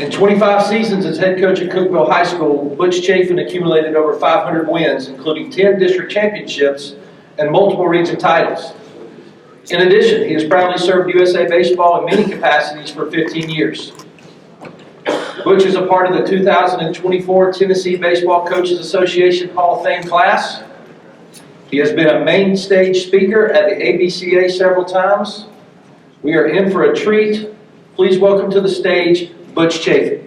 In 25 seasons as head coach at Cookeville High School, Butch Chaffin accumulated over 500 wins, including 10 district championships and multiple region titles. In addition, he has proudly served USA Baseball in many capacities for 15 years. Butch is a part of the 2024 Tennessee Baseball Coaches Association Hall of Fame class. He has been a main stage speaker at the ABCA several times. We are in for a treat. Please welcome to the stage, Butch Chaffin.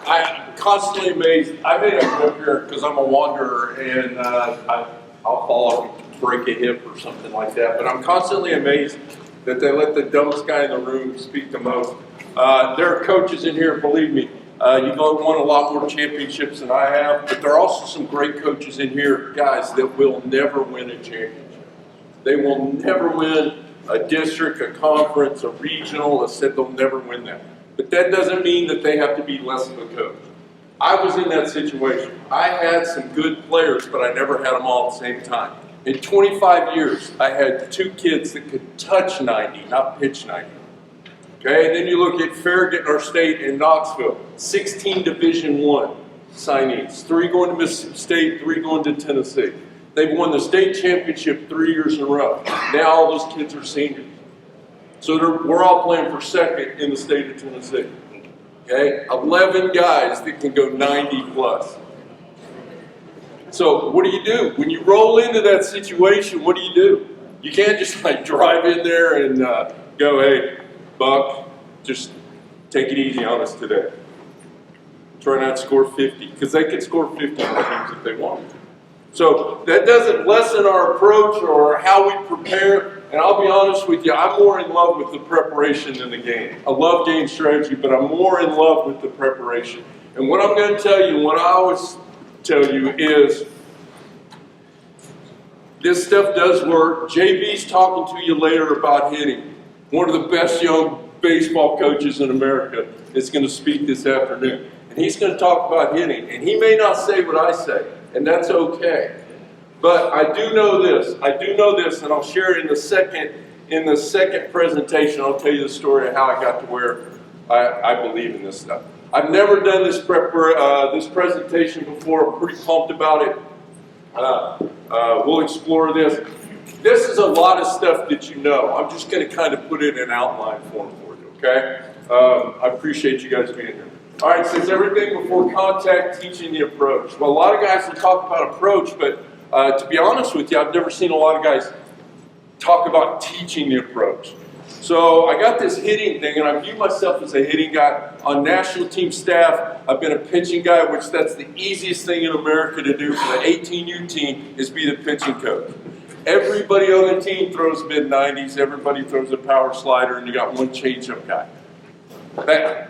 I'm constantly amazed. I may not go up here because I'm a wanderer and I'll fall off and break a hip or something like that. But I'm constantly amazed that they let the dumbest guy in the room speak the most. There are coaches in here, believe me, you've won a lot more championships than I have, but there are also some great coaches in here, guys, that will never win a championship. They will never win a district, a conference, a regional, they'll never win that. But that doesn't mean that they have to be less of a coach. I was in that situation. I had some good players, but I never had them all at the same time. In 25 years, I had 2 kids that could touch 90, not pitch 90. Okay, and then you look at Farragut in our state in Knoxville, 16 Division I signees, 3 going to Mississippi State, 3 going to Tennessee. They've won the state championship 3 years in a row. Now all those kids are seniors. So we're all playing for second in the state of Tennessee. Okay, 11 guys that can go 90 plus. So what do? When you roll into that situation, what do? You can't just like drive in there and go, hey, Buck, just take it easy on us today. Try not to score 50, because they can score 50 on teams if they want to. So that doesn't lessen our approach or how we prepare. And I'll be honest with you, I'm more in love with the preparation than the game. I love game strategy, but I'm more in love with the preparation. And what I'm going to tell you, what I always tell you is, this stuff does work. JB's talking to you later about hitting. One of the best young baseball coaches in America is going to speak this afternoon. And he's going to talk about hitting. And he may not say what I say, and that's okay. But I do know this, and I'll share it in the second presentation. I'll tell you the story of how I got to where I believe in this stuff. I've never done this presentation before. I'm pretty pumped about it. We'll explore this. This is a lot of stuff that you know. I'm just going to kind of put it in outline form for you, okay? I appreciate you guys being here. All right, since everything before contact, teaching the approach. Well, a lot of guys will talk about approach, but to be honest with you, I've never seen a lot of guys talk about teaching the approach. So I got this hitting thing, and I view myself as a hitting guy. On national team staff, I've been a pitching guy, which that's the easiest thing in America to do for the 18U team is be the pitching coach. Everybody on the team throws mid-90s, everybody throws a power slider, and you got one changeup guy.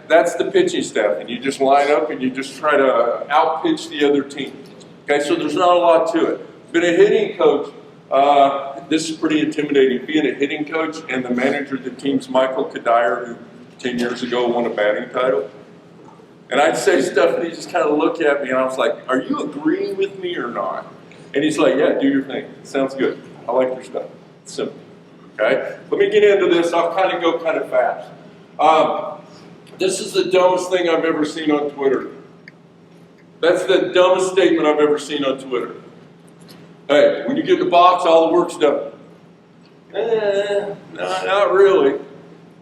That's the pitching staff, and you just line up and you just try to out-pitch the other team. Okay, so there's not a lot to it. Been a hitting coach. This is pretty intimidating. Being a hitting coach and the manager of the team's Michael Kadire, who 10 years ago won a batting title. And I'd say stuff and he'd just kind of look at me and I was like, are you agreeing with me or not? And he's like, yeah, do your thing. Sounds good. I like your stuff. It's simple. Okay? Let me get into this. I'll kind of go kind of fast. This is the dumbest thing I've ever seen on Twitter. That's the dumbest statement I've ever seen on Twitter. Hey, when you get in the box, all the work's done. No, not really.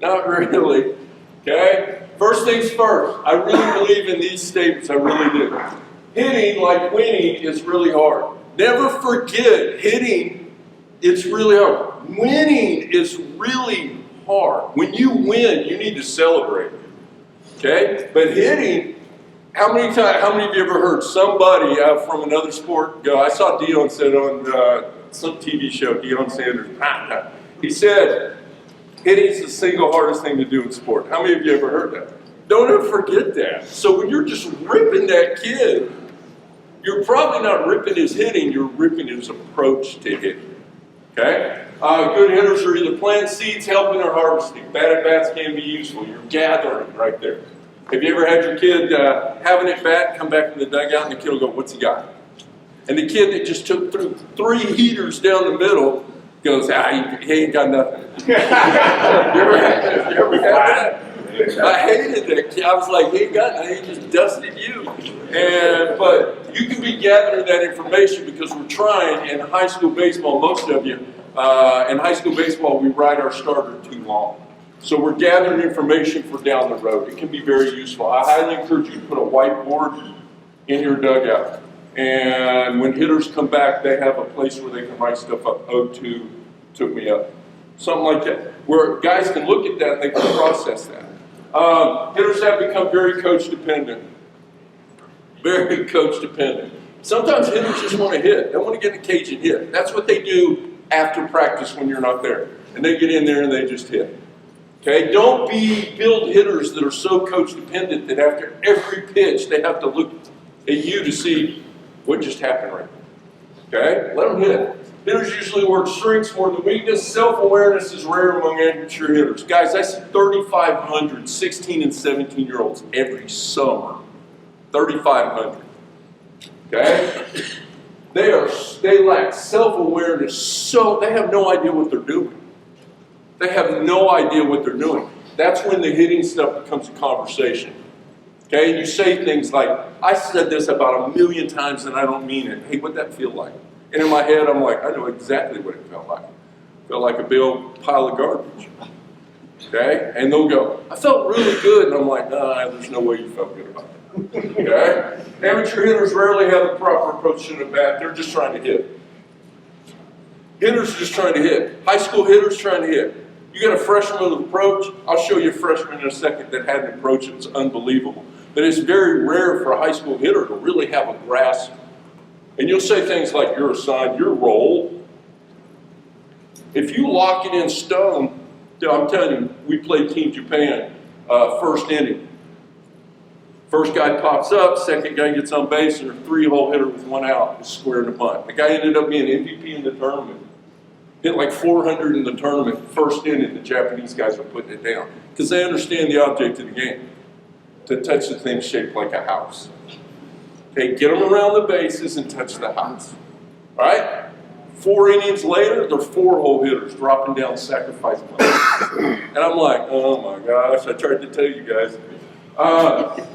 Not really. Okay? First things first. I really believe in these statements. I really do. Hitting, like winning, is really hard. Never forget, hitting, it's really hard. Winning is really hard. When you win, you need to celebrate. Okay? But hitting, how many of you ever heard somebody from another sport go, I saw Deion said on some TV show, Deion Sanders, he said, hitting's the single hardest thing to do in sport. How many of you ever heard that? Don't ever forget that. So when you're just ripping that kid, you're probably not ripping his hitting, you're ripping his approach to hitting. Okay? Good hitters are either planting seeds, helping, or harvesting. Bad at-bats can be useful. You're gathering right there. Have you ever had your kid having it bat, come back from the dugout, and the kid will go, what's he got? And the kid that just took 3 heaters down the middle goes, he ain't got nothing. you ever had that? I hated that kid. I was like, he ain't got nothing. He just dusted you. But you can be gathering that information because we're trying in high school baseball, most of you, in high school baseball, we ride our starter too long. So we're gathering information for down the road. It can be very useful. I highly encourage you to put a whiteboard in your dugout. And when hitters come back, they have a place where they can write stuff up. 0-2, took me up. Something like that. Where guys can look at that and they can process that. Hitters have become very coach dependent. Very coach dependent. Sometimes hitters just want to hit. They want to get in the cage and hit. That's what they do after practice when you're not there. And they get in there and they just hit. Okay, don't build hitters that are so coach dependent that after every pitch they have to look at you to see what just happened right now. Okay, let them hit. Hitters usually work strengths more than weakness. Self-awareness is rare among amateur hitters. Guys, I see 3,500 16 and 17-year-olds every summer. 3,500. Okay, they lack self-awareness. So they have no idea what they're doing. They have no idea what they're doing. That's when the hitting stuff becomes a conversation. Okay, you say things like, I said this about 1,000,000 times and I don't mean it. Hey, what'd that feel like? And in my head, I'm like, I know exactly what it felt like. It felt like a big pile of garbage. Okay, and they'll go, I felt really good. And I'm like, nah, there's no way you felt good about it. Okay, amateur hitters rarely have the proper approach to the bat. They're just trying to hit. Hitters are just trying to hit. High school hitters trying to hit. You got a freshman with approach. I'll show you a freshman in a second that had an approach that's unbelievable. But it's very rare for a high school hitter to really have a grasp. And you'll say things like, you're assigned your role. If you lock it in stone, I'm telling you, we played Team Japan first inning. First guy pops up, second guy gets on base, and a 3-hole hitter with 1 out is squaring the bunt. The guy ended up being MVP in the tournament. Hit like 400 in the tournament, first inning. The Japanese guys are putting it down because they understand the object of the game, to touch the thing shaped like a house. Okay, get them around the bases and touch the house. All right? 4 innings later, they're 4-hole hitters dropping down sacrifice bunts. And I'm like, oh my gosh, I tried to tell you guys.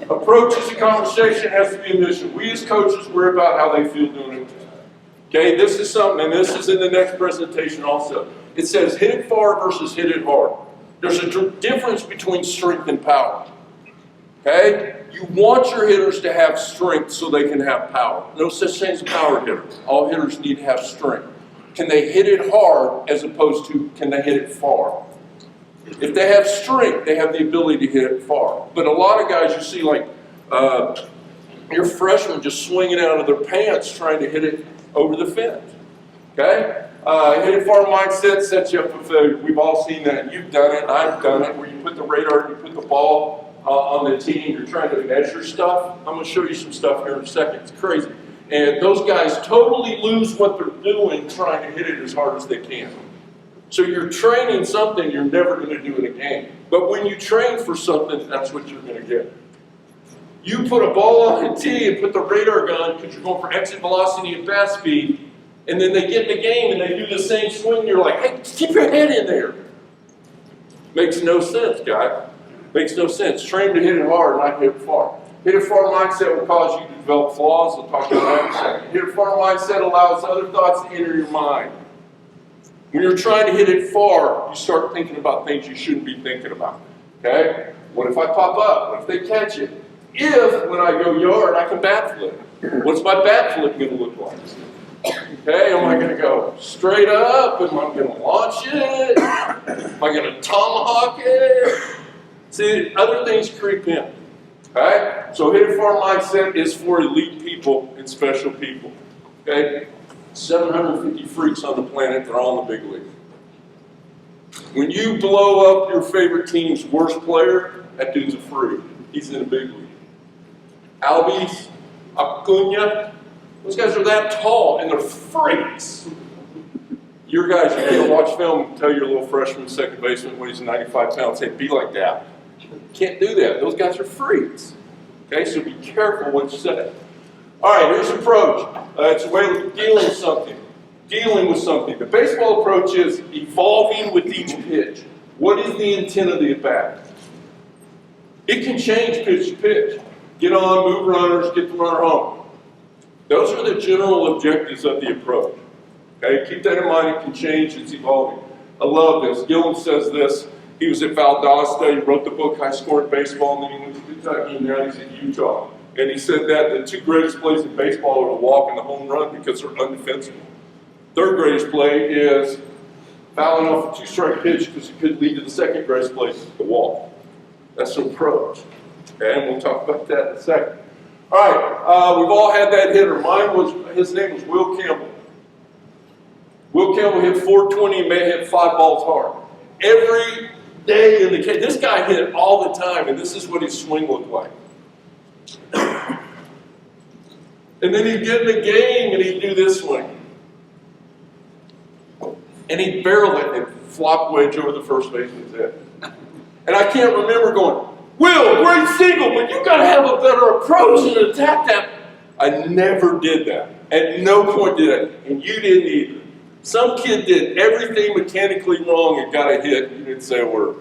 Approach is a conversation, has to be a mission. We as coaches worry about how they feel doing it. Okay, this is something, and this is in the next presentation also. It says hit it far versus hit it hard. There's a difference between strength and power. Okay? You want your hitters to have strength so they can have power. No such thing as a power hitter. All hitters need to have strength. Can they hit it hard as opposed to can they hit it far? If they have strength, they have the ability to hit it far. But a lot of guys you see like your freshmen just swinging out of their pants trying to hit it over the fence. Okay? Hit it far mindset sets you up for failure. We've all seen that. You've done it. I've done it. Where you put the radar, you put the ball on the tee, and you're trying to measure stuff. I'm going to show you some stuff here in a second. It's crazy. And those guys totally lose what they're doing trying to hit it as hard as they can. So you're training something you're never going to do in a game. But when you train for something, that's what you're going to get. You put a ball on the tee and put the radar gun because you're going for exit velocity and fast speed, and then they get in the game and they do the same swing, you're like, hey, keep your head in there. Makes no sense, guy. Makes no sense. Train to hit it hard, not hit it far. Hit it far mindset will cause you to develop flaws. We'll talk about that in a second. Hit it far mindset allows other thoughts to enter your mind. When you're trying to hit it far, you start thinking about things you shouldn't be thinking about. Okay? What if I pop up? What if they catch it? If, when I go yard, I can bat flip. What's my bat flip going to look like? Okay, am I going to go straight up? Am I going to launch it? Am I going to tomahawk it? See, other things creep in. Okay? So hit it far mindset is for elite people and special people. Okay? 750 freaks on the planet that are all in the big league. When you blow up your favorite team's worst player, that dude's a freak. He's in the big league. Albies, Acuna, those guys are that tall and they're freaks. Your guys, you can't watch film and tell your little freshman second baseman when he's 95 pounds, hey, be like that. Can't do that. Those guys are freaks. Okay, so be careful what you say. All right, here's approach. It's a way of dealing with something. dealing with something. The baseball approach is evolving with each pitch. What is the intent of the at-bat? It can change pitch to pitch. Get on, move runners, get the runner home. Those are the general objectives of the approach. Okay, keep that in mind. It can change. It's evolving. I love this. Gillen says this. He was at Valdosta. He wrote the book High Scoring Baseball, and then he went to Kentucky, and now he's at Utah. And he said that the two greatest plays in baseball are the walk and the home run because they're undefensible. Third greatest play is fouling off a two-strike pitch because it could lead to the second greatest play, the walk. That's an approach. Okay, and we'll talk about that in a second. All right, we've all had that hitter. His name was Will Campbell. Will Campbell hit 420 and may hit 5 balls hard. Every day in the cage. This guy hit all the time, and this is what his swing looked like. And then he'd get in the game and he'd do this swing. And he'd barrel it and flop wedge over the first baseman's head. And I can't remember going, Will, great single, but you got to have a better approach and attack that. I never did that. At no point did I. And you didn't either. Some kid did everything mechanically wrong and got a hit. You didn't say a word.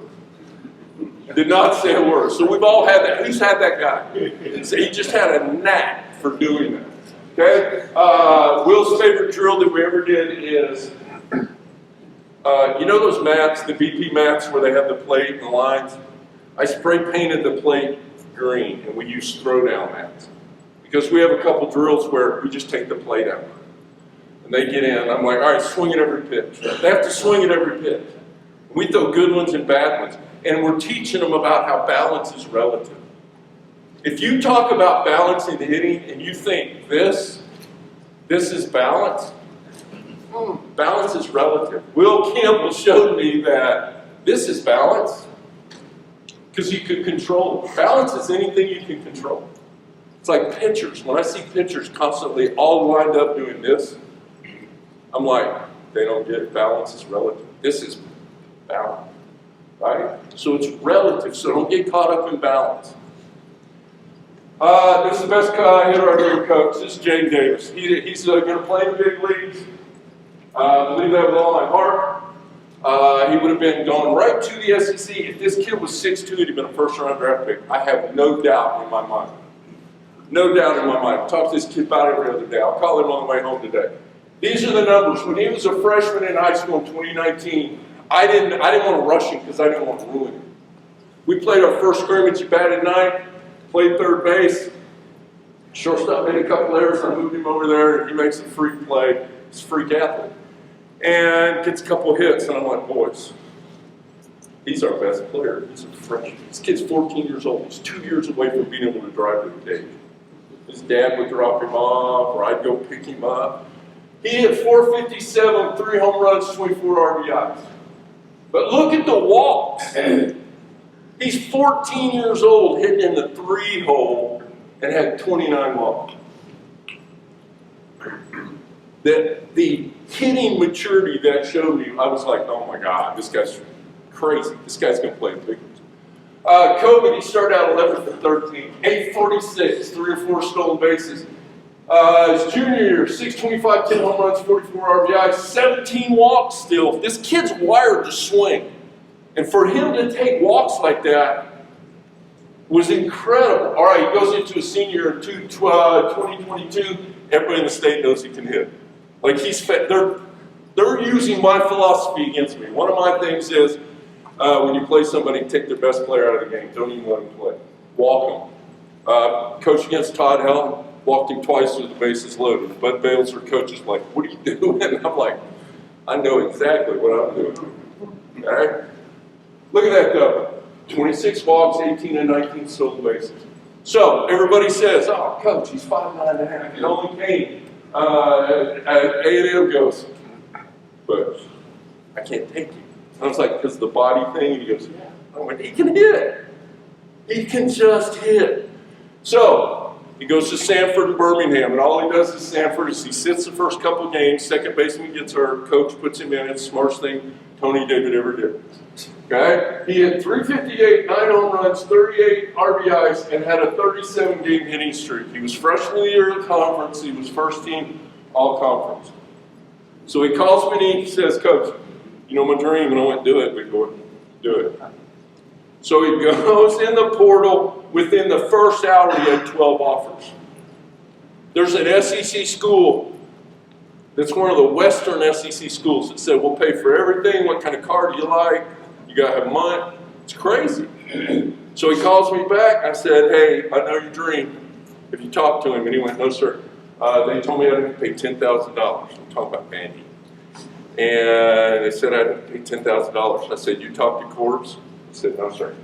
Did not say a word. So we've all had that. Who's had that guy? So he just had a knack for doing that. Okay? Will's favorite drill that we ever did is, you know those mats, the BP mats where they have the plate and the lines? I spray painted the plate green and we use throwdown mats. Because we have a couple drills where we just take the plate out. And they get in, I'm like, all right, swing at every pitch. They have to swing at every pitch. We throw good ones and bad ones. And we're teaching them about how balance is relative. If you talk about balancing the hitting and you think this is balance, balance is relative. Will Campbell showed me that this is balance because you can control it. Balance is anything you can control. It's like pitchers. When I see pitchers constantly all lined up doing this, I'm like, they don't get it. Balance is relative. This is balance, right? So it's relative, so don't get caught up in balance. This is the best hitter I've ever coached. This is Jay Davis. He's going to play in the big leagues. I believe that with all my heart. He would have been going right to the SEC. If this kid was 6'2", he'd have been a first-round draft pick. I have no doubt in my mind. No doubt in my mind. I talk to this kid about it every other day. I'll call him on the way home today. These are the numbers. When he was a freshman in high school in 2019, I didn't want to rush him because I didn't want to ruin him. We played our first scrimmage. He batted ninth, played third base. Shortstop made a couple errors. I moved him over there, and he makes a freak play. He's a freak athlete. And gets a couple hits, and I'm like, boys, he's our best player. He's a freshman. This kid's 14 years old. He's 2 years away from being able to drive to the cage. His dad would drop him off, or I'd go pick him up. He hit 457, 3 home runs, 24 RBIs. But look at the walks. He's 14 years old, hitting in the 3-hole, and had 29 walks. The hitting maturity that showed me, I was like, oh my God, this guy's crazy. This guy's going to play in big ones. COVID, he started out 11 for 13, 846, 3 or 4 stolen bases. His junior year, 625, 10 home runs, 44 RBIs, 17 walks still. This kid's wired to swing. And for him to take walks like that was incredible. All right, he goes into his senior in 2022. Everybody in the state knows he can hit. Like they're using my philosophy against me. One of my things is when you play somebody, take their best player out of the game. Don't even let them play. Walk them. Coach against Todd Helton, walked him twice with the bases loaded. Bud Bales, our coach, is like, what are you doing? And I'm like, I know exactly what I'm doing. All right? Look at that though. 26 walks, 18 and 19 stolen bases. So everybody says, oh, coach, he's 5'9.5". It only came. A&M goes, but I can't take you. And I was like, because of the body thing? And he goes, yeah. I went, he can hit. He can just hit. So he goes to Sanford and Birmingham, and all he does at Sanford is he sits the first couple of games, second baseman gets hurt, coach puts him in. It's the smartest thing Tony David ever did. Okay? He had 358, 9 home runs, 38 RBIs, and had a 37-game hitting streak. He was freshman of the year in the conference. He was first team all-conference. So he calls me and he says, Coach, you know my dream, and I went, do it, big boy, do it. So he goes in the portal. Within the first hour, he had 12 offers. There's an SEC school that's one of the Western SEC schools that said, we'll pay for everything. What kind of car do you like? You got to have money. It's crazy. So he calls me back. I said, hey, I know your dream. If you talk to him, and he went, no, sir. They told me I had to pay $10,000. I'm talking about Bandy. And they said I had to pay $10,000. I said, you talk to Corbs? He said, no, sir.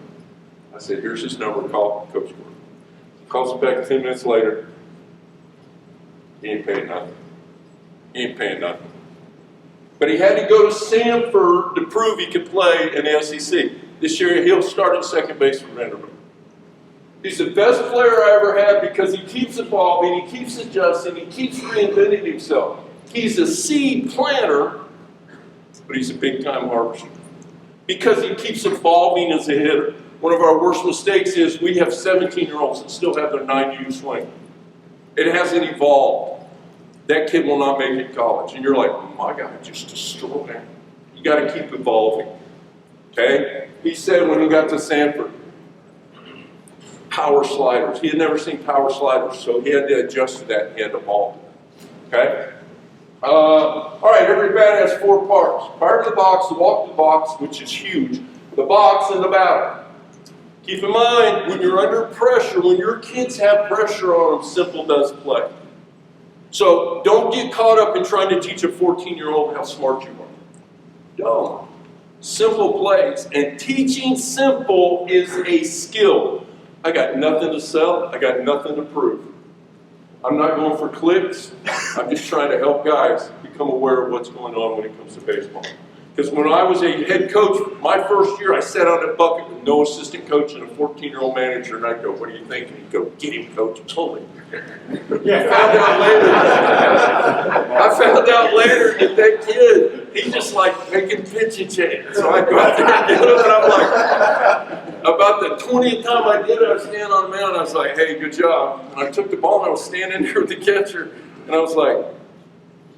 I said, here's his number, call Coach Corbs. He calls me back 10 minutes later. He ain't paying nothing. He ain't paying nothing. But he had to go to Samford to prove he could play in the SEC. This year, he'll start at second base for Vanderbilt. He's the best player I ever had because he keeps evolving, he keeps adjusting, he keeps reinventing himself. He's a seed planter, but he's a big-time harvester because he keeps evolving as a hitter. One of our worst mistakes is we have 17-year-olds that still have their 90-year swing. It hasn't evolved. That kid will not make it in college. And you're like, oh my God, just destroyed him. You got to keep evolving. Okay? He said when he got to Samford, power sliders. He had never seen power sliders, so he had to adjust to that and he had to evolve. Okay? All right, every bat has 4 parts. Prior to the box, the walk to the box, which is huge, the box and the batter. Keep in mind, when you're under pressure, when your kids have pressure on them, simple does play. So don't get caught up in trying to teach a 14-year-old how smart you are. Don't. Simple plays. And teaching simple is a skill. I got nothing to sell. I got nothing to prove. I'm not going for clicks. I'm just trying to help guys become aware of what's going on when it comes to baseball. Because when I was a head coach, my first year, I sat on that bucket with no assistant coach and a 14-year-old manager, and I'd go, what do you think? And he'd go, get him, coach. I told him. I found out later that that kid, he just like making pitching changes. So I go out there and get him, and I'm like, about the 20th time I did it, I was standing on the mound, and I was like, hey, good job. And I took the ball, and I was standing there with the catcher, and I was like,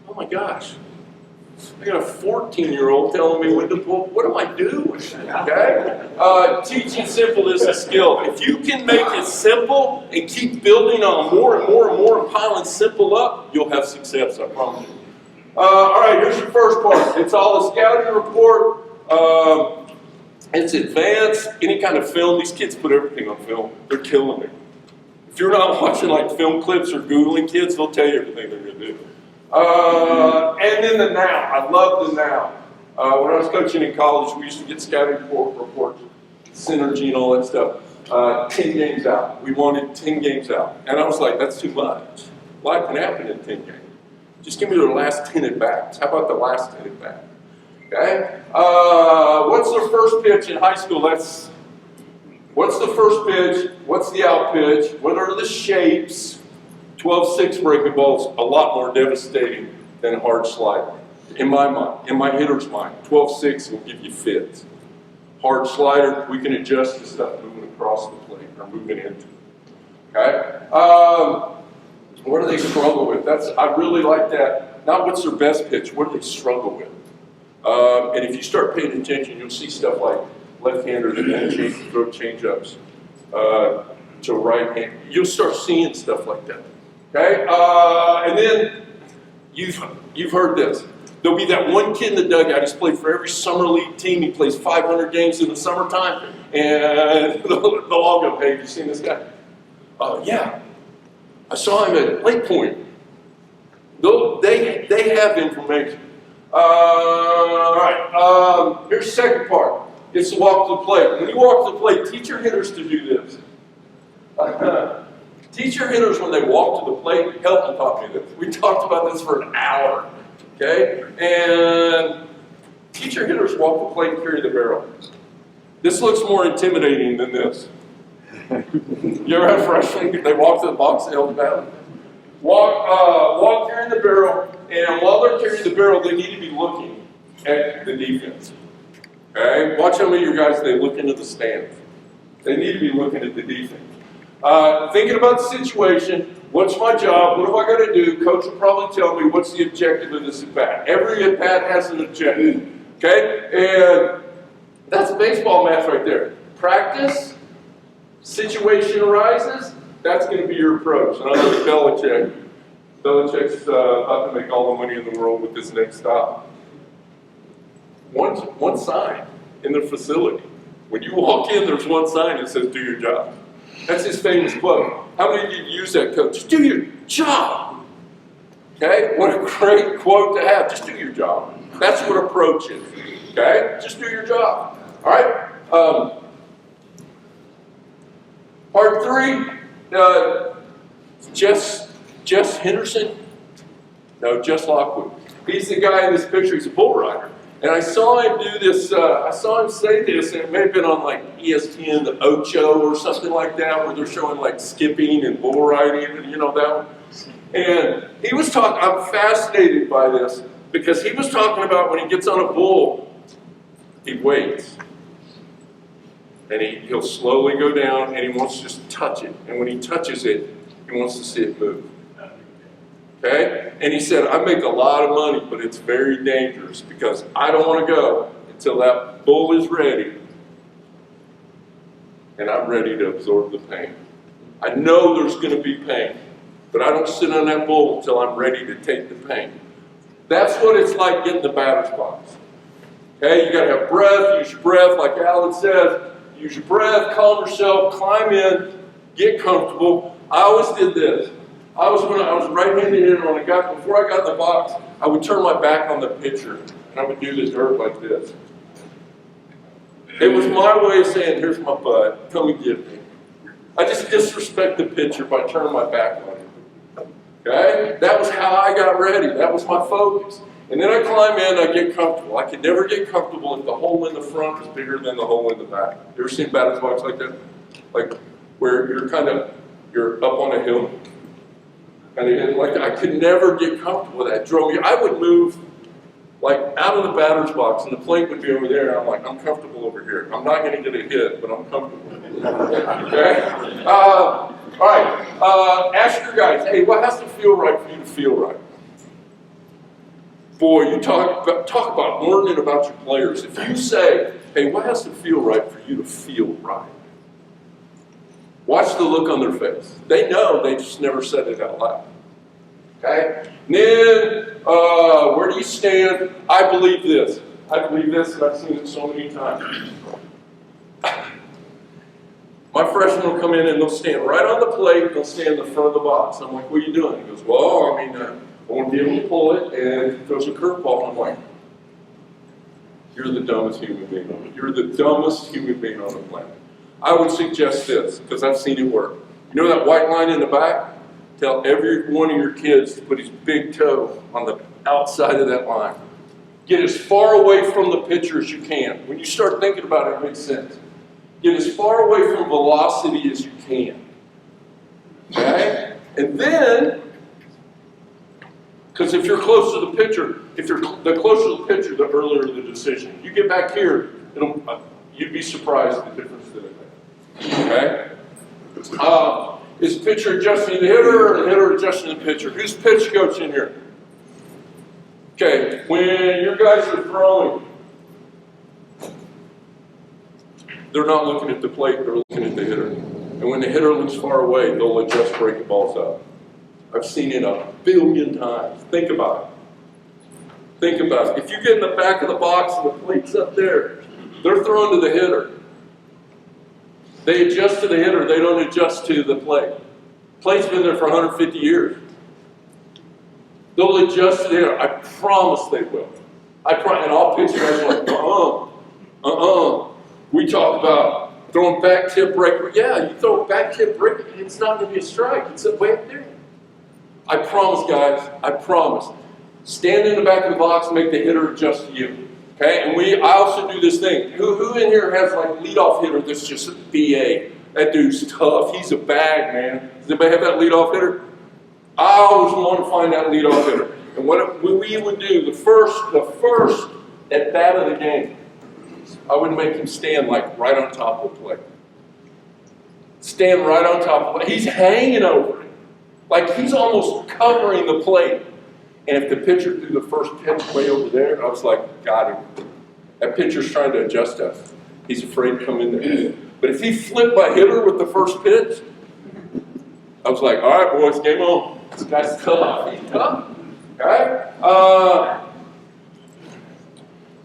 oh my gosh. I got a 14-year-old telling me when to pull. What am I doing? Okay? Teaching simple is a skill. If you can make it simple and keep building on more and more and more and piling simple up, you'll have success, I promise you. All right, here's your first part. It's all a scouting report. It's advanced. Any kind of film. These kids put everything on film. They're killing it. If you're not watching like film clips or Googling kids, they'll tell you everything they're going to do. And then the now. I love the now. When I was coaching in college, we used to get scouting reports, synergy and all that stuff. 10 games out. We wanted 10 games out. And I was like, that's too much. A lot can happen in 10 games. Just give me the last 10 at-bats. How about the last 10 at-bats? Okay? What's the first pitch in high school? What's the first pitch? What's the out pitch? What are the shapes? 12-6 breaking balls a lot more devastating than a hard slider. In my mind, in my hitter's mind, 12-6 will give you fits. Hard slider, we can adjust the stuff moving across the plate or moving into. Okay? What do they struggle with? I really like that. Not what's their best pitch, what do they struggle with? And if you start paying attention, you'll see stuff like left-hander that can throw change-ups to right hand. You'll start seeing stuff like that. Okay? And then you've heard this. There'll be that one kid in the dugout. He's played for every summer league team. He plays 500 games in the summertime. And they'll all go, hey, have you seen this guy? Oh, yeah. I saw him at Lake Point. They have information. All right. Here's the second part. It's to walk to the plate. When you walk to the plate, teach your hitters to do this. Teach your hitters when they walk to the plate. Helton taught me this. We talked about this for an hour. Okay? And teach your hitters walk the plate and carry the barrel. This looks more intimidating than this. You ever had freshmen? They walk to the box and held the bat. Walk carrying the barrel, and while they're carrying the barrel, they need to be looking at the defense. Okay? Watch how many of your guys, they look into the stands. They need to be looking at the defense. Thinking about the situation, What's my job? What do I got to do? Coach will probably tell me what's the objective of this at-bat. Every at-bat has an objective, okay? And that's baseball math right there. Practice, situation arises, that's going to be your approach. And I look at Belichick. Belichick's about to make all the money in the world with this next stop. One sign in the facility. When you walk in, there's one sign that says, do your job. That's his famous quote. How many of you use that, Coach? Just do your job. Okay? What a great quote to have. Just do your job. That's what approach is. Okay? Just do your job. All right? Part 3, Jess Henderson? No, Jess Lockwood. He's the guy in this picture. He's a bull rider. And I saw him do this, I saw him say this, and it may have been on like ESPN, the Ocho or something like that, where they're showing like skipping and bull riding, and you know that one. And he was talking, I'm fascinated by this, because he was talking about when he gets on a bull, he waits. And he'll slowly go down, and he wants to just touch it. And when he touches it, he wants to see it move. Okay? And he said, I make a lot of money, but it's very dangerous because I don't want to go until that bull is ready and I'm ready to absorb the pain. I know there's going to be pain, but I don't sit on that bull until I'm ready to take the pain. That's what it's like getting the batter's box. Okay? You got to have breath, use your breath, like Alan says. Use your breath, calm yourself, climb in, get comfortable. I always did this. When I was right-handed hitter, before I got in the box, I would turn my back on the pitcher, and I would do the dirt like this. It was my way of saying, here's my butt, come and get me. I just disrespect the pitcher by turning my back on him. Okay? That was how I got ready. That was my focus. And then I climb in, I get comfortable. I could never get comfortable if the hole in the front is bigger than the hole in the back. You ever seen batter's box like that? Like where you're up on a hill. And like I could never get comfortable with that. Drove me. I would move like out of the batter's box, and the plate would be over there. And I'm like, I'm comfortable over here. I'm not going to get a hit, but I'm comfortable. Okay. All right. Ask your guys. Hey, what has to feel right for you to feel right? Boy, you talk about learning about your players. If you say, hey, what has to feel right for you to feel right? Watch the look on their face. They know, they just never said it out loud. Okay? And then, where do you stand? I believe this. I believe this, and I've seen it so many times. My freshmen will come in and they'll stand right on the plate, they'll stand in the front of the box. I'm like, what are you doing? He goes, well, I want to be able to pull it, and he throws a curveball, and I'm like, you're the dumbest human being on it. You're the dumbest human being on the planet. I would suggest this, because I've seen it work. You know that white line in the back? Tell every one of your kids to put his big toe on the outside of that line. Get as far away from the pitcher as you can. When you start thinking about it, it makes sense. Get as far away from velocity as you can. Okay? And then, because if you're close to the pitcher, the closer to the pitcher, the earlier the decision. You get back here, you'd be surprised at the difference that it makes. Okay? Is the pitcher adjusting the hitter or the hitter adjusting the pitcher? Who's pitch coach in here? Okay, when your guys are throwing, they're not looking at the plate, they're looking at the hitter. And when the hitter looks far away, they'll adjust breaking balls up. I've seen it 1 billion times. Think about it. Think about it. If you get in the back of the box and the plate's up there, they're throwing to the hitter. They adjust to the hitter, they don't adjust to the plate. Plate's been there for 150 years. They'll adjust to the hitter. I promise they will. And all pitch guys are like, We talk about throwing back tip breaker. Yeah, you throw a back tip breaker, it's not going to be a strike. It's way up there. I promise, guys. I promise. Stand in the back of the box, make the hitter adjust to you. Okay, and I also do this thing. Who in here has like leadoff hitter that's just a BA? That dude's tough. He's a bag, man. Does anybody have that leadoff hitter? I always want to find that leadoff hitter. And what we would do, the first at bat of the game, I would make him stand like right on top of the plate. Stand right on top of the plate. He's hanging over it. Like he's almost covering the plate. And if the pitcher threw the first pitch way over there, I was like, got him. That pitcher's trying to adjust us. He's afraid to come in there. But if he flipped my hitter with the first pitch, I was like, all right, boys, game on. This guy's tough. He's tough. Okay?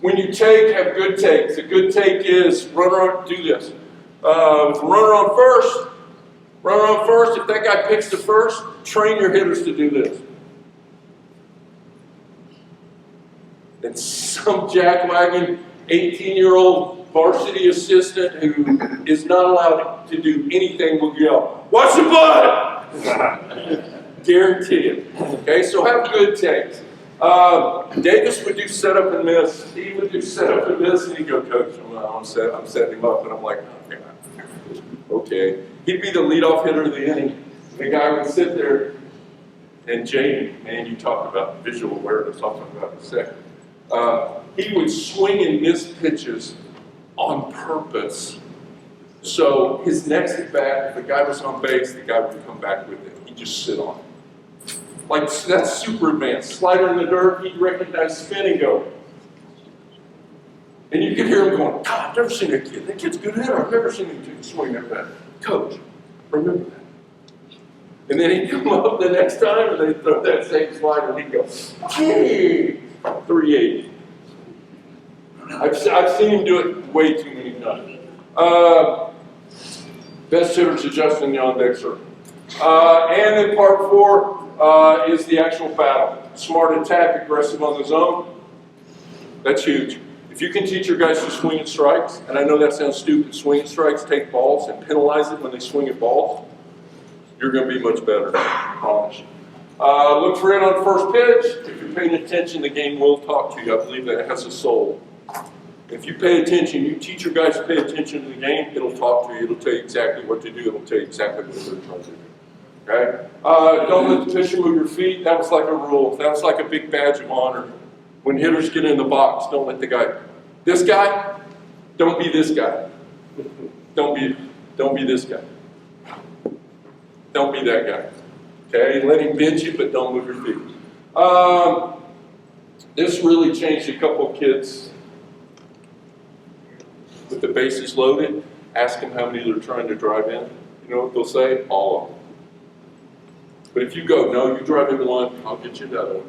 When you take, have good takes. A good take is runner on, do this. With runner on first, if that guy picks the first, train your hitters to do this. And some jackwagon 18-year-old varsity assistant who is not allowed to do anything will yell, watch the butt! Guarantee it. Okay, so have good takes. Davis would do setup and miss. He would do setup and miss, and he'd go, Coach, I'm setting him up. And I'm like, okay. He'd be the leadoff hitter of the inning. The guy would sit there, and Jamie, man, you talk about visual awareness. I'll talk about it in a second. He would swing and miss pitches on purpose. So his next at bat, if the guy was on base, the guy would come back with it. He'd just sit on it. Like, that's super advanced. Slider in the dirt, he'd recognize spin and go. And you could hear him going, God, I've never seen that kid. That kid's a good hitter. I've never seen him swing like that. Coach, remember that. And then he'd come up the next time and they'd throw that same slider and he'd go, hey, 380. I've seen him do it way too many times. Best hitters adjusting the on-deck circle. And then part 4 is the actual battle. Smart attack, aggressive on the zone. That's huge. If you can teach your guys to swing at strikes, and I know that sounds stupid, swing at strikes, take balls, and penalize it when they swing at balls, you're going to be much better, I promise you. Look for it on first pitch. If you're paying attention, the game will talk to you. I believe that it has a soul. If you pay attention, you teach your guys to pay attention to the game, it'll talk to you. It'll tell you exactly what to do. It'll tell you exactly what they're trying to do. Okay? Don't let the pitcher move your feet. That was like a rule. That was like a big badge of honor. When hitters get in the box, don't let the guy. This guy, don't be this guy. Don't be this guy. Don't be that guy. Okay? Let him bench you, but don't move your feet. This really changed a couple of kids. With the bases loaded, ask them how many they're trying to drive in. You know what they'll say? All of them. But if you go, no, you drive in one, I'll get you another one.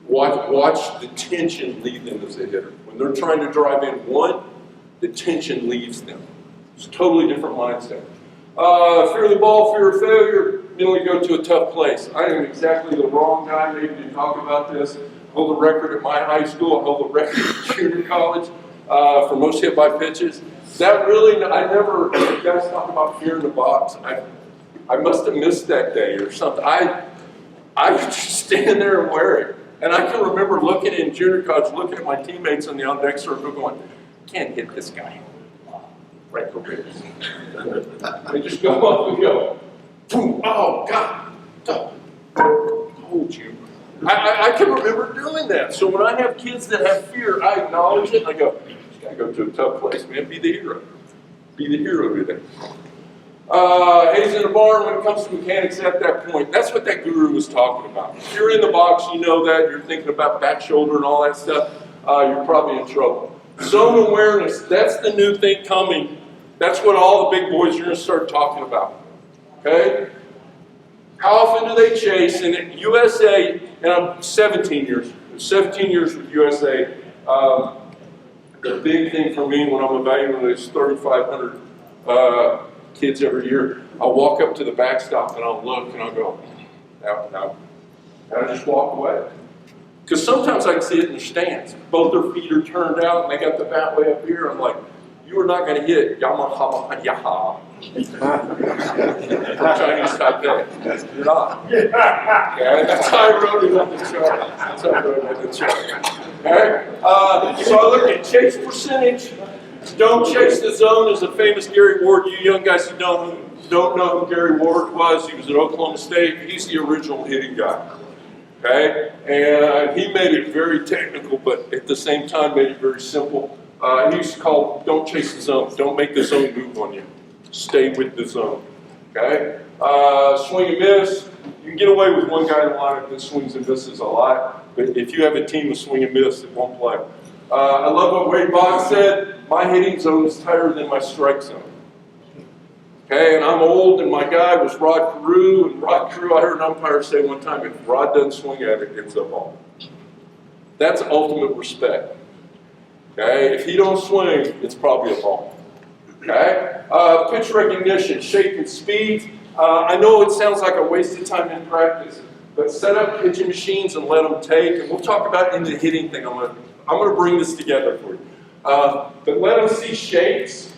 Watch the tension leave them as a hitter. When they're trying to drive in one, the tension leaves them. It's a totally different mindset. Fear of the ball, fear of failure, mentally go to a tough place. I am exactly the wrong guy maybe to talk about this. I hold the record at my high school, I hold the record at junior college for most hit by pitches. That really, you guys talk about fear in the box. I must have missed that day or something. I would just stand there and wear it. And I can remember looking in junior college, looking at my teammates on the on-deck circle going, can't hit this guy. Right for ribs. They just go up and go, boom, oh, God, told you. I can remember doing that. So when I have kids that have fear, I acknowledge it and I go, you gotta go to a tough place, man. Be the hero. Be the hero today. Hayes in the barn when it comes to mechanics at that point. That's what that guru was talking about. If you're in the box, you know that, you're thinking about back shoulder and all that stuff, you're probably in trouble. Zone awareness, that's the new thing coming. That's what all the big boys are going to start talking about. Okay? How often do they chase? And at USA, and I'm 17 years with USA, the big thing for me when I'm evaluating is 3,500 kids every year. I'll walk up to the backstop and I'll look and I'll go, no. And I just walk away. Because sometimes I can see it in their stance. Both their feet are turned out and they got the bat way up here. I'm like, you are not going to hit Yamaha Yaha. Chinese Taipei. You're not. Okay? That's how I wrote it on the chart. Okay? So I look at chase percentage. Don't chase the zone is a famous Gary Ward. You young guys who don't know who Gary Ward was, he was at Oklahoma State. He's the original hitting guy. Okay? And he made it very technical, but at the same time made it very simple. He used to call, don't chase the zone. Don't make the zone move on you. Stay with the zone. Okay? Swing and miss. You can get away with one guy in the lineup that swings and misses a lot, but if you have a team of swing and miss, it won't play. I love what Wade Boggs said. My hitting zone is tighter than my strike zone. Okay, and I'm old, and my guy was Rod Carew, and Rod Carew, I heard an umpire say one time, if Rod doesn't swing at it, it's a ball. That's ultimate respect. Okay, if he don't swing, it's probably a ball. Okay, pitch recognition, shape and speed. I know it sounds like a waste of time in practice, but set up pitching machines and let them take, and we'll talk about in the hitting thing. I'm gonna bring this together for you. But let them see shapes.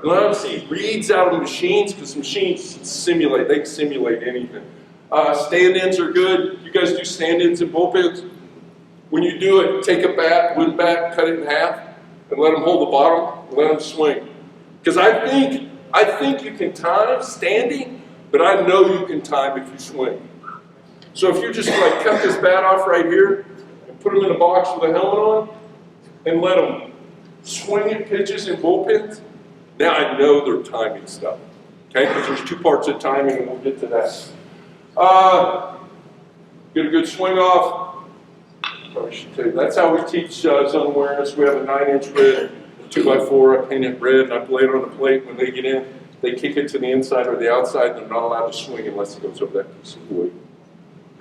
Let them see reads out of machines, because machines simulate, they can simulate anything. Stand-ins are good. You guys do stand-ins and bullpens? When you do it, take a bat, wood bat, cut it in half, and let them hold the bottom, and let them swing. Because I think you can time standing, but I know you can time if you swing. So if you just like cut this bat off right here, and put them in a box with a helmet on, and let them swing at pitches in bullpens, now I know they're timing stuff, okay? Because there's two parts of timing, and we'll get to that. Get a good swing off. Probably should tell you. That's how we teach zone awareness. We have a 9-inch red, 2x4. I paint it red, and I play it on the plate. When they get in, they kick it to the inside or the outside. They're not allowed to swing unless it goes over that piece of wood.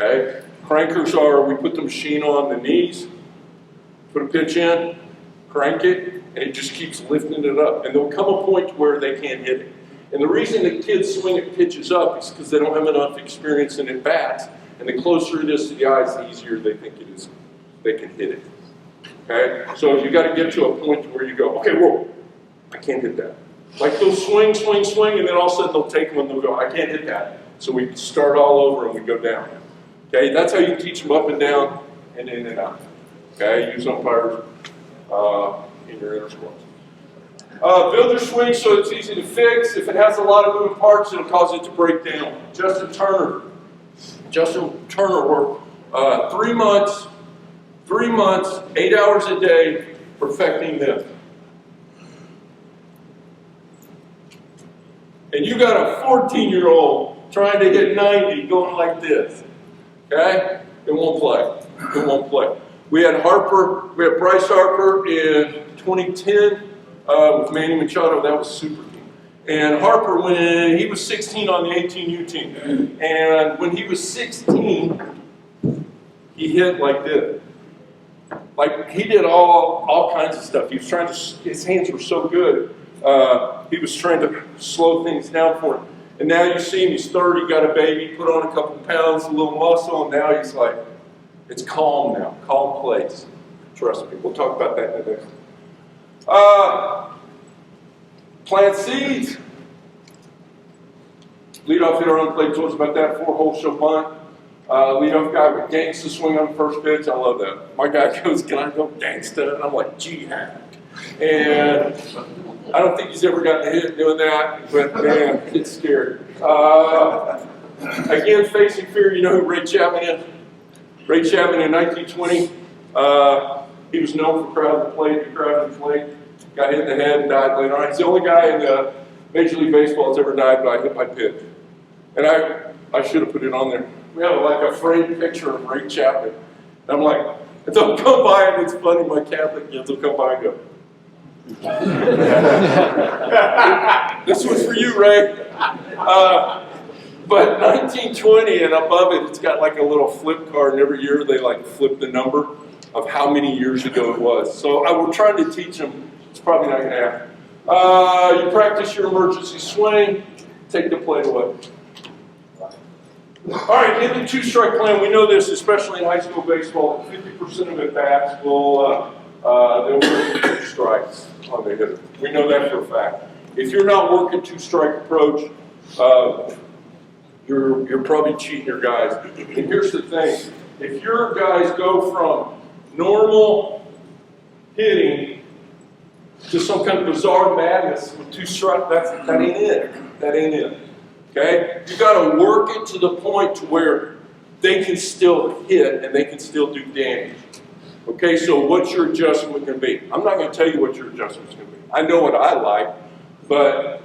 Okay? Crankers are, we put the machine on the knees, put a pitch in, crank it, and it just keeps lifting it up. And there'll come a point where they can't hit it. And the reason that kids swing at pitches up is because they don't have enough experience in at bats. And the closer it is to the eyes, the easier they think it is. They can hit it. Okay? So you got to get to a point where you go, okay, whoa, I can't hit that. Like they'll swing, swing, swing, and then all of a sudden they'll take them and they'll go, I can't hit that. So we start all over and we go down. Okay? That's how you teach them up and down and in and out. Okay? Use umpires in your inner squats. Build your swing so it's easy to fix. If it has a lot of moving parts, it'll cause it to break down. Justin Turner worked 3 months, 8 hours a day, perfecting this. And you got a 14-year-old trying to hit 90 going like this. Okay? It won't play. It won't play. We had Bryce Harper in 2010 with Manny Machado. That was super team. And Harper, when he was 16 on the 18U team, and when he was 16, he hit like this. Like he did all kinds of stuff. He was trying to. His hands were so good. He was trying to slow things down for him. And now you see him. He's 30, got a baby, put on a couple pounds, a little muscle, and now he's like. It's calm now, calm place. Trust me, we'll talk about that in a minute. Plant seeds. Leadoff hitter on plate told us about that, 4-hole show bunt. Leadoff guy with gangsta swing on first pitch, I love that. My guy goes, can I go gangsta? And I'm like, jihad. And I don't think he's ever gotten a hit doing that, but man, it's scary. Again, facing fear, you know who Ray Chapman is? Ray Chapman in 1920, he was known for crowding the plate, got hit in the head and died later on. He's the only guy in Major League Baseball that's ever died by hit by pitch. And I should have put it on there. We have like a framed picture of Ray Chapman. And I'm like, they'll come by and it's funny, my Catholic kids will come by and go. This was for you, Ray. But 1920 and above it, it's got like a little flip card, and every year they like flip the number of how many years ago it was. So we're trying to teach them, it's probably not going to happen. You practice your emergency swing, take the plate away. All right, in the 2-strike plan, we know this, especially in high school baseball, 50% of at-bats will they'll work 2 strikes on the hitter. We know that for a fact. If you're not working 2-strike approach, you're probably cheating your guys. And here's the thing. If your guys go from normal hitting to some kind of bizarre madness with 2 strikes, that ain't it. That ain't it. Okay? You got to work it to the point to where they can still hit and they can still do damage. Okay, so what's your adjustment going to be? I'm not going to tell you what your adjustment's going to be. I know what I like, but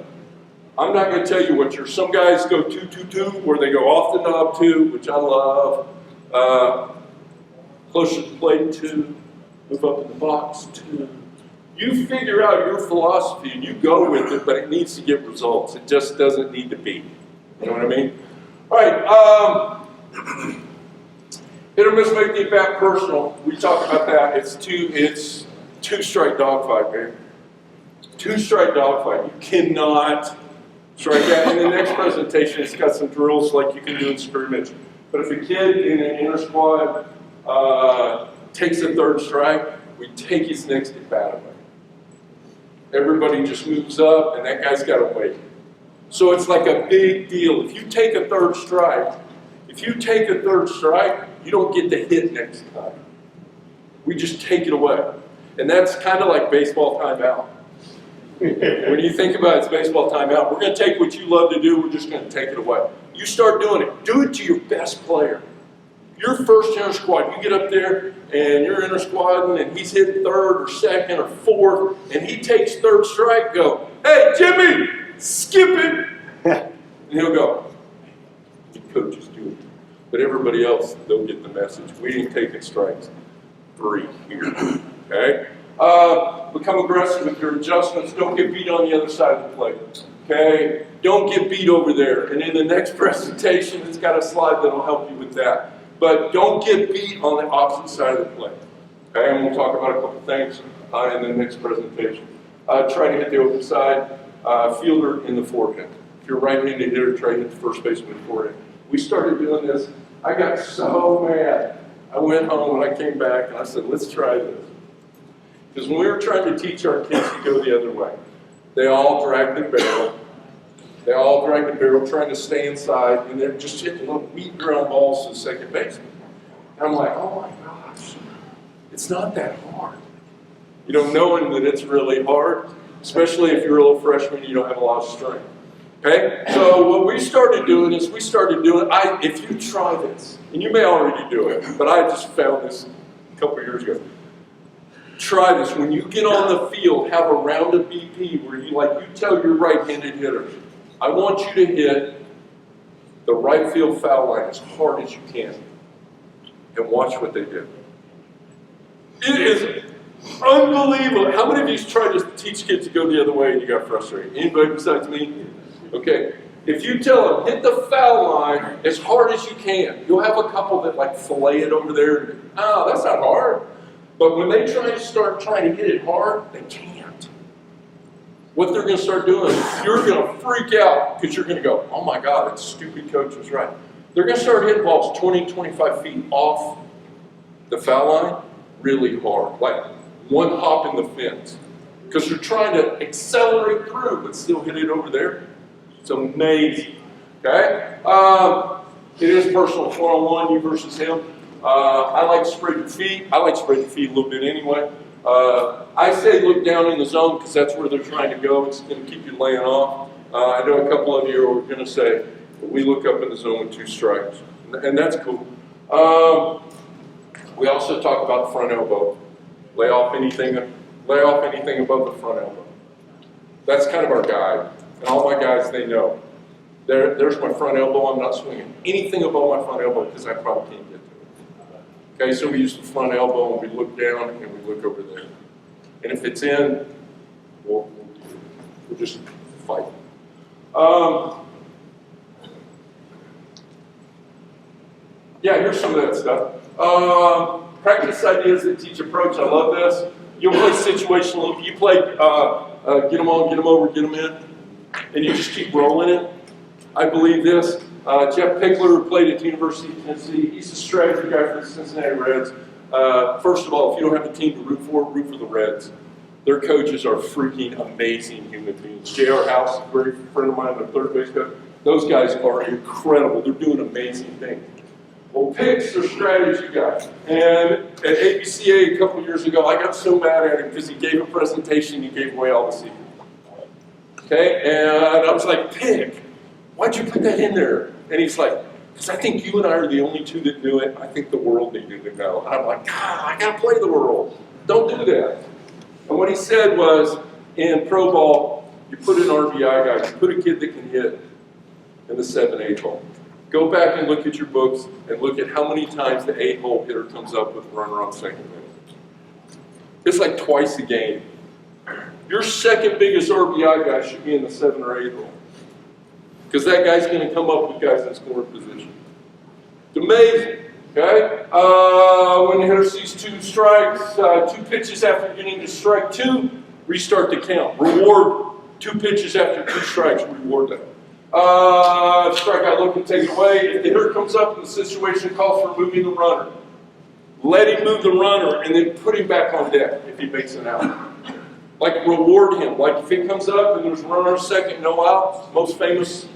I'm not going to tell you what some guys go 2-2-2, where they go off the knob 2, which I love. Closer to the plate 2, move up in the box 2. You figure out your philosophy and you go with it, but it needs to get results. It just doesn't need to be. You know what I mean? All right. Hit or miss, make the at-bat personal. We talked about that. It's two-strike dogfight, man. Two-strike dogfight. You cannot strike out. In the next presentation, it's got some drills like you can do in scrimmage. But if a kid in an inner squad takes a third strike, we take his next at-bat away. Everybody just moves up, and that guy's got to wait. So it's like a big deal. If you take a third strike, you don't get the hit next time. We just take it away. And that's kind of like baseball timeout. When you think about it, it's baseball timeout. We're going to take what you love to do, we're just going to take it away. You start doing it. Do it to your best player. Your first inner squad, you get up there and you're inner squadding and he's hitting third or second or fourth and he takes third strike, go, "Hey, Jimmy, skip it." And he'll go, "The coach is doing it." But everybody else, they'll get the message. We ain't taking strikes. 3 here, okay? Become aggressive with your adjustments. Don't get beat on the other side of the plate, okay? Don't get beat over there. And in the next presentation, it's got a slide that'll help you with that. But don't get beat on the opposite side of the plate. Okay, and we'll talk about a couple things in the next presentation. Try to hit the open side, fielder in the forehand. If you're a right-handed hitter, try to hit the first baseman in the forehand. We started doing this. I got so mad. I went home and I came back and I said, let's try this. Because when we were trying to teach our kids to go the other way, they all dragged the barrel. They all drag the barrel, trying to stay inside, and they're just hitting little weak ground balls to the second baseman. And I'm like, oh my gosh, it's not that hard. You know, knowing that it's really hard, especially if you're a little freshman, you don't have a lot of strength. Okay? So what we started doing is if you try this, and you may already do it, but I just found this a couple of years ago. Try this. When you get on the field, have a round of BP where you tell your right-handed hitters, I want you to hit the right field foul line as hard as you can. And watch what they do. It is unbelievable. How many of you tried to teach kids to go the other way and you got frustrated? Anybody besides me? Okay. If you tell them, hit the foul line as hard as you can, you'll have a couple that fillet it over there. Oh, that's not hard. But when they start trying to hit it hard, they can't. What they're going to start doing, you're going to freak out because you're going to go, oh my God, that stupid coach was right. They're going to start hitting balls 20, 25 feet off the foul line really hard, like one hop in the fence. Because you're trying to accelerate through but still hit it over there. It's amazing. Okay? It is personal, one-on-one, you versus him. I like to spread your feet. I like to spread your feet a little bit anyway. I say look down in the zone because that's where they're trying to go. It's going to keep you laying off. I know a couple of you are going to say, we look up in the zone with 2 strikes. And that's cool. We also talk about the front elbow. Lay off anything above the front elbow. That's kind of our guide. And all my guys, they know. There's my front elbow. I'm not swinging anything above my front elbow because I probably can't get to it. Okay, so we use the front elbow and we look down and we look over there. And if it's in, we'll just fight. Yeah, here's some of that stuff. Practice ideas that teach approach. I love this. You'll play situational. You play get them on, get them over, get them in, and you just keep rolling it. I believe this. Jeff Pickler, who played at the University of Tennessee, he's a strategy guy for the Cincinnati Reds. First of all, if you don't have a team to root for the Reds. Their coaches are freaking amazing human beings. J.R. House, a great friend of mine, the third base coach. Those guys are incredible. They're doing amazing things. Well, Pick's their strategy guy. And at ABCA a couple of years ago, I got so mad at him because he gave a presentation, he gave away all the secrets. Okay, and I was like, Pick, why'd you put that in there? And he's like, because I think you and I are the only two that knew it. I think the world needed to know. And I'm like, God, I got to play the world. Don't do that. And what he said was, in pro ball, You put an RBI guy, you put a kid that can hit in the 7-8 hole. Go back and look at your books and look at how many times the 8-hole hitter comes up with a runner on second base. It's like twice a game. Your second biggest RBI guy should be in the 7 or 8 hole. Because that guy's going to come up with guys in scoring position. It's amazing. Okay? When the hitter sees 2 strikes, 2 pitches after getting to strike 2, restart the count. Reward 2 pitches after 2 strikes, reward that. Strikeout looking, take it away. If the hitter comes up and the situation calls for moving the runner, let him move the runner and then put him back on deck if he makes an out. Like reward him. Like if he comes up and there's a runner on second, no outs, most famous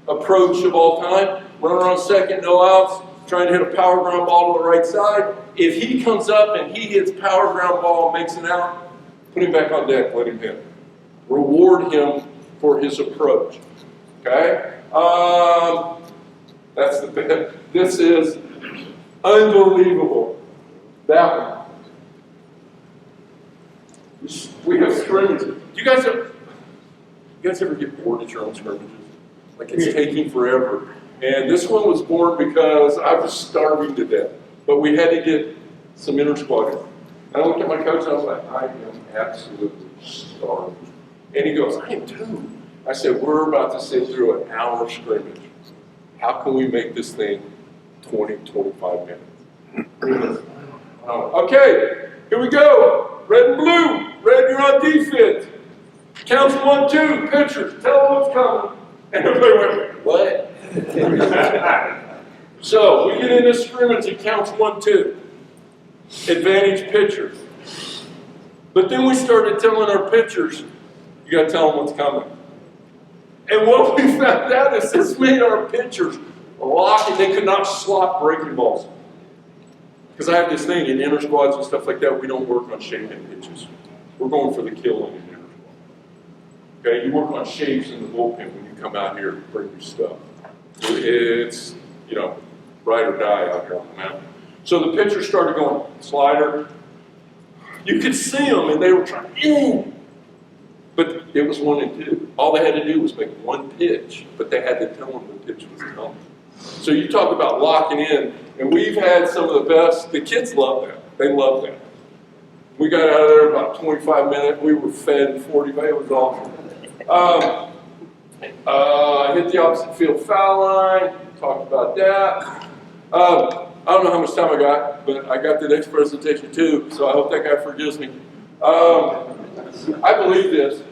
approach of all time, runner on second, no outs, trying to hit a power ground ball to the right side. If he comes up and he hits power ground ball and makes an out, put him back on deck, let him hit. Reward him for his approach. Okay? That's the bit. This is unbelievable. That one. We have scrimmages. You guys ever get bored at your own scrimmages? Like it's taking forever. And this one was born because I was starving to death. But we had to get some inter-squad in. And I looked at my coach and I was like, I am absolutely starved. And he goes, I am too. I said, we're about to sit through an hour scrimmage. How can we make this thing 20, 25 minutes? Okay, here we go. Red and blue. Red, you're on defense. Counts 1, 2, pitchers. Tell them what's coming. And everybody went, what? So we get in this scrimmage, it counts 1, 2. Advantage pitchers. But then we started telling our pitchers, you got to tell them what's coming. And what we found out is this made our pitchers lock and they could not slot breaking balls. Because I have this thing in inter squads and stuff like that, we don't work on shaping pitches. We're going for the kill in the inter squad. Okay, you work on shapes in the bullpen when you come out here and bring your stuff. It's, you know, ride or die out here on the mountain. So the pitchers started going, slider. You could see them and they were trying, but it was 1 and 2. All they had to do was make one pitch, but they had to tell them the pitch was coming. So you talk about locking in, and we've had some of the best, the kids love that. They love that. We got out of there about 25 minutes. We were fed 45. It was awesome. Hit the opposite field foul line. Talked about that. I don't know how much time I got, but I got the next presentation too, so I hope that guy forgives me. I believe this.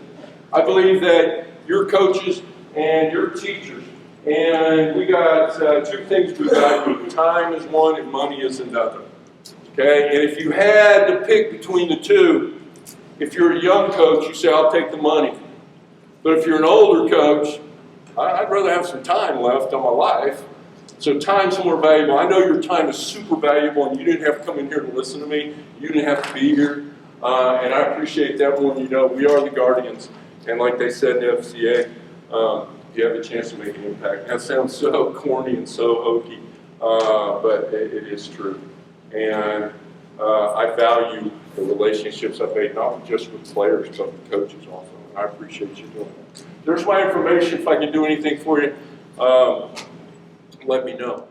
I believe that your coaches and your teachers, and we got 2 things we value. Time is one and money is another. Okay, and if you had to pick between the 2, if you're a young coach, you say, I'll take the money. But if you're an older coach, I'd rather have some time left on my life. So time's more valuable. I know your time is super valuable, and you didn't have to come in here to listen to me. You didn't have to be here. And I appreciate that one. You know, we are the guardians. And like they said in the FCA, you have a chance to make an impact. That sounds so corny and so hokey, but it is true. And I value the relationships I've made, not just with players, but with coaches also. I appreciate you doing that. There's my information. If I can do anything for you, let me know.